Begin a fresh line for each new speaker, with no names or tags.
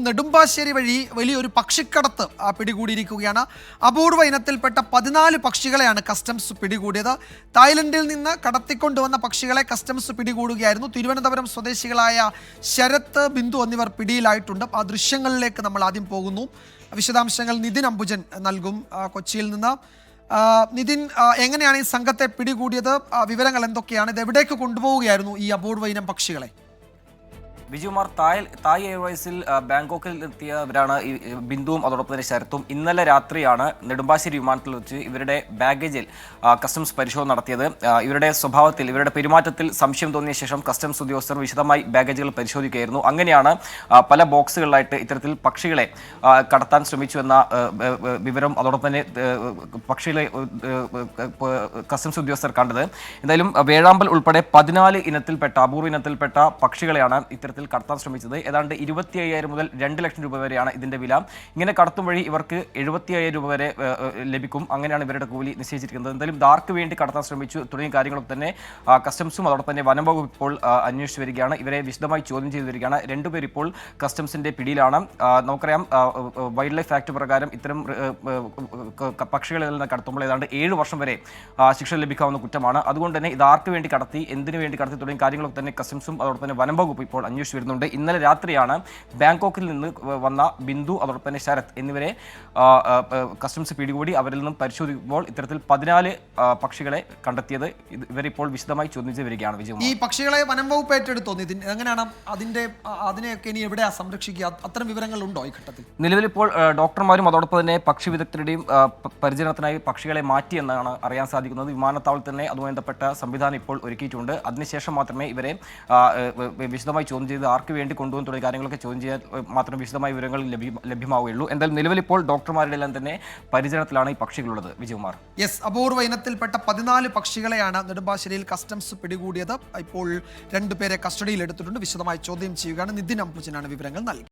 നെടുമ്പാശ്ശേരി വഴി വലിയൊരു പക്ഷിക്കടത്ത് പിടികൂടിയിരിക്കുകയാണ്. അപൂർവ ഇനത്തിൽപ്പെട്ട 14 പക്ഷികളെയാണ് കസ്റ്റംസ് പിടികൂടിയത്. തായ്ലൻഡിൽ നിന്ന് കടത്തിക്കൊണ്ടുവന്ന പക്ഷികളെ കസ്റ്റംസ് പിടികൂടുകയായിരുന്നു. തിരുവനന്തപുരം സ്വദേശികളായ ശരത്ത്, ബിന്ദു എന്നിവർ പിടിയിലായിട്ടുണ്ട്. ആ ദൃശ്യങ്ങളിലേക്ക് നമ്മൾ ആദ്യം പോകുന്നു. വിശദാംശങ്ങൾ നിതിൻ അംബുജൻ നൽകും കൊച്ചിയിൽ നിന്ന്. നിതിൻ, എങ്ങനെയാണ് ഈ സംഘത്തെ പിടികൂടിയത്? വിവരങ്ങൾ എന്തൊക്കെയാണ്? ഇത് എവിടേക്ക് കൊണ്ടുപോവുകയായിരുന്നു ഈ അപൂർവ ഇനം പക്ഷികളെ?
വിജുമാർ, തായ് എയർവേസിൽ ബാങ്കോക്കിൽ എത്തിയവരാണ് ഈ ബിന്ദുവും അതോടൊപ്പം തന്നെ ശരത്തും. ഇന്നലെ രാത്രിയാണ് നെടുമ്പാശ്ശേരി വിമാനത്തിൽ വെച്ച് ഇവരുടെ ബാഗേജിൽ കസ്റ്റംസ് പരിശോധന നടത്തിയത്. ഇവരുടെ സ്വഭാവത്തിൽ, ഇവരുടെ പെരുമാറ്റത്തിൽ സംശയം തോന്നിയ ശേഷം കസ്റ്റംസ് ഉദ്യോഗസ്ഥർ വിശദമായി ബാഗേജുകൾ പരിശോധിക്കുകയായിരുന്നു. അങ്ങനെയാണ് പല ബോക്സുകളിലായിട്ട് ഇത്തരത്തിൽ പക്ഷികളെ കടത്താൻ ശ്രമിച്ചു എന്ന വിവരം അതോടൊപ്പം തന്നെ പക്ഷികളെ കസ്റ്റംസ് ഉദ്യോഗസ്ഥർ കണ്ടത്. എന്തായാലും വേഴാമ്പൽ ഉൾപ്പെടെ 14 ഇനത്തിൽപ്പെട്ട അപൂർവ ഇനത്തിൽപ്പെട്ട പക്ഷികളെയാണ് ഇത്തരത്തിൽ കടത്താൻ ശ്രമിച്ചത്. ഏതാണ്ട് 25,000 മുതൽ 2 ലക്ഷം രൂപ വരെയാണ് ഇതിന്റെ വില. ഇങ്ങനെ കടത്തും വഴി ഇവർക്ക് 75,000 രൂപ വരെ ലഭിക്കും. അങ്ങനെയാണ് ഇവരുടെ കൂലി നിശ്ചയിച്ചിരിക്കുന്നത്. എന്തായാലും ഇതാർക്ക് വേണ്ടി കടത്താൻ ശ്രമിച്ചു തുടങ്ങിയ കാര്യങ്ങളൊക്കെ തന്നെ കസ്റ്റംസും അതോടൊപ്പം തന്നെ വനം വകുപ്പ് ഇപ്പോൾ അന്വേഷിച്ചു വരികയാണ്. ഇവരെ വിശദമായി ചോദ്യം ചെയ്തു വരികയാണ്. രണ്ടുപേർ ഇപ്പോൾ കസ്റ്റംസിന്റെ പിടിയിലാണ്. നമുക്കറിയാം, വൈൽഡ് ലൈഫ് ആക്ട് പ്രകാരം ഇത്തരം പക്ഷികളിൽ നിന്ന് കടത്തുമ്പോൾ ഏതാണ്ട് 7 വർഷം വരെ ശിക്ഷ ലഭിക്കാവുന്ന കുറ്റമാണ്. അതുകൊണ്ട് തന്നെ ഇതാർക്ക് വേണ്ടി കടത്തി, എന്തിനു വേണ്ടി കടത്തി തുടങ്ങിയ കാര്യങ്ങളൊക്കെ തന്നെ കസ്റ്റംസും അതോടൊപ്പം തന്നെ വനം വകുപ്പ് ഇപ്പോൾ അന്വേഷിച്ചു വരുന്നുണ്ട്. ഇന്നലെ രാത്രിയാണ് ബാങ്കോക്കിൽ നിന്ന് വന്ന ബിന്ദു അതോടൊപ്പം തന്നെ ശരത് എന്നിവരെ കസ്റ്റംസ് പിടികൂടി. അവരിൽ നിന്നും പരിശോധിക്കുമ്പോൾ ഇത്തരത്തിൽ 14 പക്ഷികളെ കണ്ടെത്തിയത്. ഇവരിപ്പോൾ വിശദമായി ചോദ്യം ചെയ്ത് വരികയാണ്. വിജയ്, ഈ
പക്ഷികളെ വനം വകുപ്പ് ഏറ്റെടുത്തോ? എങ്ങനെയാണ് അതിനെയൊക്കെ ഇനി എവിടെയാ സംരക്ഷിക്കുക? അത്തരം വിവരങ്ങൾ ഉണ്ടോ ഈ ഘട്ടത്തിൽ?
നിലവിലിപ്പോൾ ഡോക്ടർമാരും അതോടൊപ്പം തന്നെ പക്ഷി വിദഗ്ധരുടെയും പരിചരണത്തിനായി പക്ഷികളെ മാറ്റി എന്നാണ് അറിയാൻ സാധിക്കുന്നത്. വിമാനത്താവളത്തിൽ തന്നെ അതുമായി ബന്ധപ്പെട്ട സംവിധാനം ഇപ്പോൾ ഒരുക്കിയിട്ടുണ്ട്. അതിനുശേഷം മാത്രമേ ഇവരെ വിശദമായി ചോദ്യം ചെയ്ത് ആർക്ക് വേണ്ടി കൊണ്ടുപോകും തുടങ്ങിയ കാര്യങ്ങളൊക്കെ ചോദ്യം ചെയ്യാൻ മാത്രം വിശദമായ വിവരങ്ങൾ ലഭ്യമാവുകയുള്ളൂ. എന്തായാലും നിലവിലിപ്പോൾ ഡോക്ടർമാരുടെ എല്ലാം തന്നെ പരിചരണത്തിലാണ് ഈ പക്ഷികളുള്ളത്. വിജയകുമാർ,
യെസ്, അപൂർവ ഇനത്തിൽപ്പെട്ട 14 പക്ഷികളെയാണ് നെടുമ്പാശ്ശേരിയിൽ കസ്റ്റംസ് പിടികൂടിയത്. ഇപ്പോൾ 2 പേരെ കസ്റ്റഡിയിൽ എടുത്തിട്ടുണ്ട്. വിശദമായി ചോദ്യം ചെയ്യുകയാണ്. നിതിൻ അംബുജനാണ് വിവരങ്ങൾ നൽകി.